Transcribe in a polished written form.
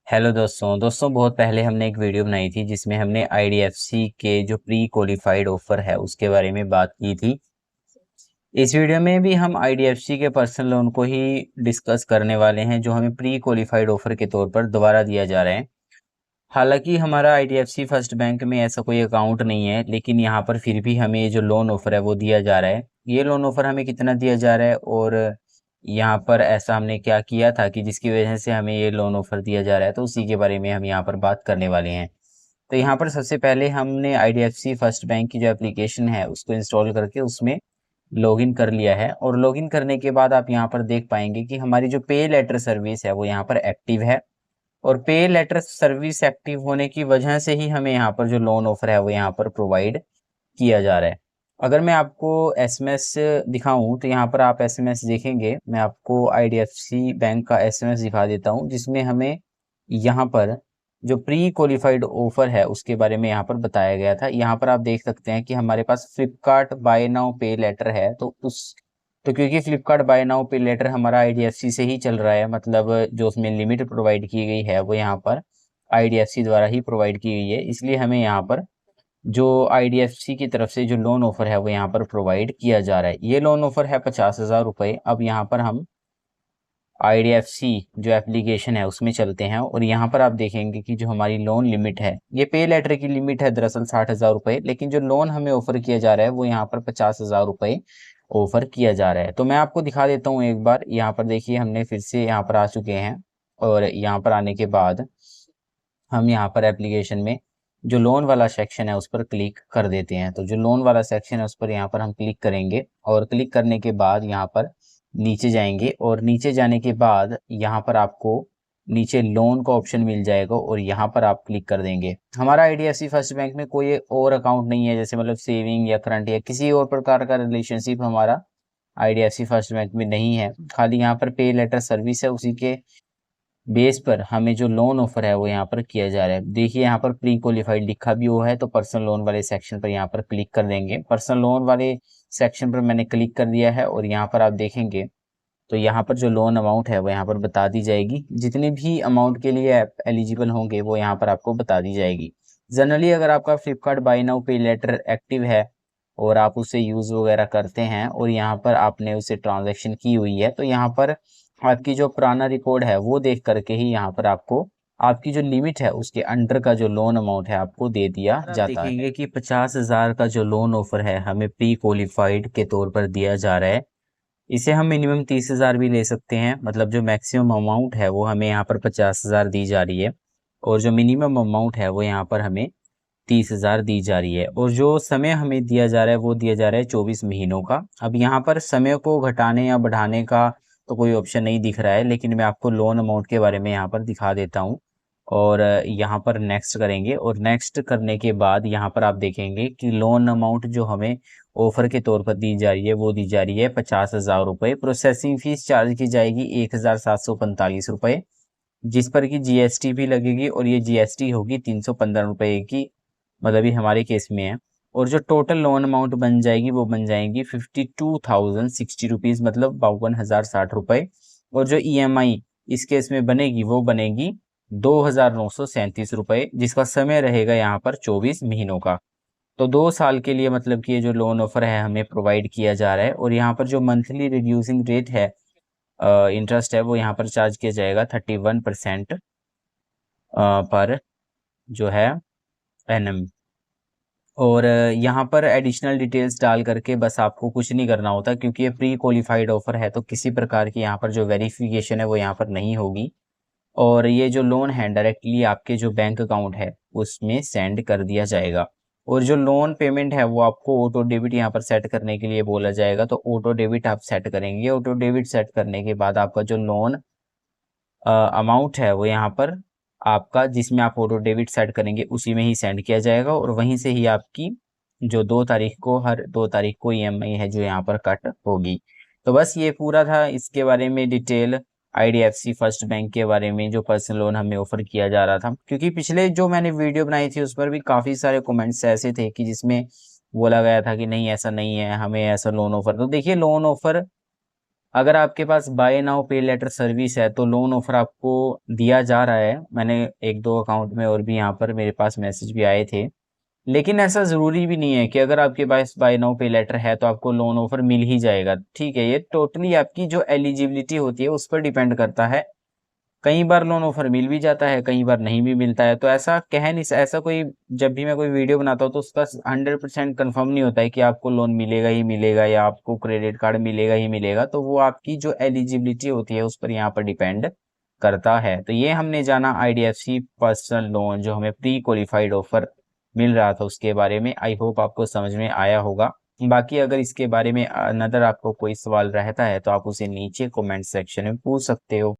Hello दोस्तों बहुत पहले हमने एक वीडियो बनाई थी जिसमें हमने आईडीएफसी के जो प्री क्वालिफाइड ऑफर है उसके बारे में बात की थी। इस वीडियो में भी हम आईडीएफसी के पर्सनल लोन को ही डिस्कस करने वाले हैं जो हमें प्री क्वालिफाइड ऑफर के तौर पर दोबारा दिया जा रहा है। हालांकि हमारा आईडीएफसी फर्स्ट बैंक में ऐसा कोई अकाउंट नहीं है, लेकिन यहाँ पर फिर भी हमें ये जो लोन ऑफर है वो दिया जा रहा है। ये लोन ऑफर हमें कितना दिया जा रहा है और यहाँ पर ऐसा हमने क्या किया था कि जिसकी वजह से हमें ये लोन ऑफर दिया जा रहा है, तो उसी के बारे में हम यहाँ पर बात करने वाले हैं। तो यहाँ पर सबसे पहले हमने आईडीएफसी फर्स्ट बैंक की जो एप्लीकेशन है उसको इंस्टॉल करके उसमें लॉगिन कर लिया है। और लॉगिन करने के बाद आप यहाँ पर देख पाएंगे कि हमारी जो पे लेटर सर्विस है वो यहाँ पर एक्टिव है। और पे लेटर सर्विस एक्टिव होने की वजह से ही हमें यहाँ पर जो लोन ऑफर है वो यहाँ पर प्रोवाइड किया जा रहा है। अगर मैं आपको एसएमएस दिखाऊं तो यहाँ पर आप एसएमएस देखेंगे, मैं आपको आईडीएफसी बैंक का एसएमएस दिखा देता हूँ जिसमें हमें यहाँ पर जो प्री क्वालिफाइड ऑफर है उसके बारे में यहाँ पर बताया गया था। यहाँ पर आप देख सकते हैं कि हमारे पास फ्लिपकार्ट बाय नाउ पे लेटर है, तो क्योंकि फ्लिपकार्ट बाय नाउ पे लेटर हमारा आईडीएफसी से ही चल रहा है, मतलब जो उसमें लिमिट प्रोवाइड की गई है वो यहाँ पर आईडीएफसी द्वारा ही प्रोवाइड की गई है, इसलिए हमें यहाँ पर जो आईडीएफसी की तरफ से जो लोन ऑफर है वो यहाँ पर प्रोवाइड किया जा रहा है। ये लोन ऑफर है 50,000 रुपये। अब यहाँ पर हम आईडीएफसी जो एप्लीकेशन है उसमें चलते हैं और यहाँ पर आप देखेंगे कि जो हमारी लोन लिमिट है, ये पे लेटर की लिमिट है दरअसल 60,000 रुपये, लेकिन जो लोन हमें ऑफर किया जा रहा है वो यहाँ पर 50,000 रुपये ऑफर किया जा रहा है। तो मैं आपको दिखा देता हूँ एक बार। यहाँ पर देखिए हमने फिर से यहाँ पर आ चुके हैं और यहाँ पर आने के बाद हम यहाँ पर एप्लीकेशन में जो लोन वाला सेक्शन है उस पर क्लिक कर देते हैं। तो जो लोन वाला सेक्शन है उस पर यहाँ पर हम क्लिक करेंगे और क्लिक करने के बाद यहाँ पर नीचे जाएंगे और नीचे जाने के बाद यहाँ पर आपको नीचे लोन का ऑप्शन मिल जाएगा और यहाँ पर आप क्लिक कर देंगे। हमारा आईडीएफसी फर्स्ट बैंक में कोई और अकाउंट नहीं है, जैसे मतलब सेविंग या करंट या किसी और प्रकार का रिलेशनशिप हमारा आईडीएफसी फर्स्ट बैंक में नहीं है। खाली यहाँ पर पे लेटर सर्विस है, उसी के बेस पर हमें जो लोन ऑफर है वो यहाँ पर किया जा रहा है। देखिए यहाँ पर प्री क्वालिफाइड लिखा भी हुआ है, तो पर्सनल लोन वाले सेक्शन पर यहाँ पर क्लिक कर देंगे। पर्सनल लोन वाले सेक्शन पर मैंने क्लिक कर दिया है और यहाँ पर आप देखेंगे तो यहाँ पर जो लोन अमाउंट है वो यहाँ पर बता दी जाएगी। जितने भी अमाउंट के लिए आप एलिजिबल होंगे वो यहाँ पर आपको बता दी जाएगी। जनरली अगर आपका फ्लिपकार्ट बाय नाउ पे लेटर एक्टिव है और आप उसे यूज़ वगैरह करते हैं और यहाँ पर आपने उसे ट्रांजैक्शन की हुई है, तो यहाँ पर आपकी जो पुराना रिकॉर्ड है वो देख करके ही यहाँ पर आपको आपकी जो लिमिट है उसके अंडर का जो लोन अमाउंट है आपको दे दिया जाता है। देखेंगे कि 50,000 का जो लोन ऑफर है हमें प्री क्वालिफाइड के तौर पर दिया जा रहा है। इसे हम मिनिमम 30,000 भी ले सकते हैं, मतलब जो मैक्सिमम अमाउंट है वो हमें यहाँ पर 50,000 दी जा रही है और जो मिनिमम अमाउंट है वो यहाँ पर हमें 30,000 दी जा रही है। और जो समय हमें दिया जा रहा है वो दिया जा रहा है 24 महीनों का। अब यहाँ पर समय को घटाने या बढ़ाने का तो कोई ऑप्शन नहीं दिख रहा है, लेकिन मैं आपको लोन अमाउंट के बारे में यहाँ पर दिखा देता हूँ। और यहाँ पर नेक्स्ट करेंगे और नेक्स्ट करने के बाद यहाँ पर आप देखेंगे कि लोन अमाउंट जो हमें ऑफर के तौर पर दी जा रही है वो दी जा रही है 50,000 रुपये। प्रोसेसिंग फीस चार्ज की जाएगी 1,745 रुपये, जिस पर कि जीएसटी भी लगेगी और ये जीएसटी होगी 315 रुपये की, मतलब ये हमारे केस में है। और जो टोटल लोन अमाउंट बन जाएगी वो बन जाएगी 52,060 रुपीज़, मतलब 52,060 रुपये। और जो ईएमआई इस केस में बनेगी वो बनेगी 2,937 रुपये, जिसका समय रहेगा यहाँ पर 24 महीनों का। तो 2 साल के लिए मतलब कि ये जो लोन ऑफर है हमें प्रोवाइड किया जा रहा है। और यहाँ पर जो मंथली रिड्यूसिंग रेट है, इंटरेस्ट है, वो यहाँ पर चार्ज किया जाएगा 31% पर जो है एनम। और यहाँ पर एडिशनल डिटेल्स डाल करके बस आपको कुछ नहीं करना होता, क्योंकि ये प्री क्वालिफाइड ऑफर है तो किसी प्रकार की यहाँ पर जो वेरिफिकेशन है वो यहाँ पर नहीं होगी। और ये जो लोन है डायरेक्टली आपके जो बैंक अकाउंट है उसमें सेंड कर दिया जाएगा। और जो लोन पेमेंट है वो आपको ऑटो डेबिट यहाँ पर सेट करने के लिए बोला जाएगा, तो ऑटो डेबिट आप सेट करेंगे। ऑटो डेबिट सेट करने के बाद आपका जो लोन अमाउंट है वो यहाँ पर आपका जिसमें आप ऑटो डेबिट सेट करेंगे उसी में ही सेंड किया जाएगा और वहीं से ही आपकी जो 2 तारीख को, हर 2 तारीख को ईएमआई है जो यहाँ पर कट होगी। तो बस ये पूरा था इसके बारे में डिटेल, आईडीएफसी फर्स्ट बैंक के बारे में जो पर्सनल लोन हमें ऑफर किया जा रहा था। क्योंकि पिछले जो मैंने वीडियो बनाई थी उस पर भी काफ़ी सारे कमेंट्स ऐसे थे कि जिसमें बोला गया था कि नहीं ऐसा नहीं है, हमें ऐसा लोन ऑफर। तो देखिए लोन ऑफर अगर आपके पास बाय नाउ पे लेटर सर्विस है तो लोन ऑफर आपको दिया जा रहा है। मैंने 1-2 अकाउंट में और भी यहाँ पर मेरे पास मैसेज भी आए थे। लेकिन ऐसा ज़रूरी भी नहीं है कि अगर आपके पास बाय नाउ पे लेटर है तो आपको लोन ऑफर मिल ही जाएगा। ठीक है, ये टोटली आपकी जो एलिजिबिलिटी होती है उस पर डिपेंड करता है। कई बार लोन ऑफर मिल भी जाता है, कई बार नहीं भी मिलता है। तो ऐसा कह नहीं ऐसा कोई जब भी मैं कोई वीडियो बनाता हूँ तो उसका 100% कंफर्म नहीं होता है कि आपको लोन मिलेगा ही मिलेगा या आपको क्रेडिट कार्ड मिलेगा ही मिलेगा। तो वो आपकी जो एलिजिबिलिटी होती है उस पर यहाँ पर डिपेंड करता है। तो ये हमने जाना आईडीएफसी पर्सनल लोन जो हमें प्री क्वालिफाइड ऑफर मिल रहा था उसके बारे में। आई होप आपको समझ में आया होगा। बाकी अगर इसके बारे में अनदर आपको कोई सवाल रहता है तो आप उसे नीचे कमेंट सेक्शन में पूछ सकते हो।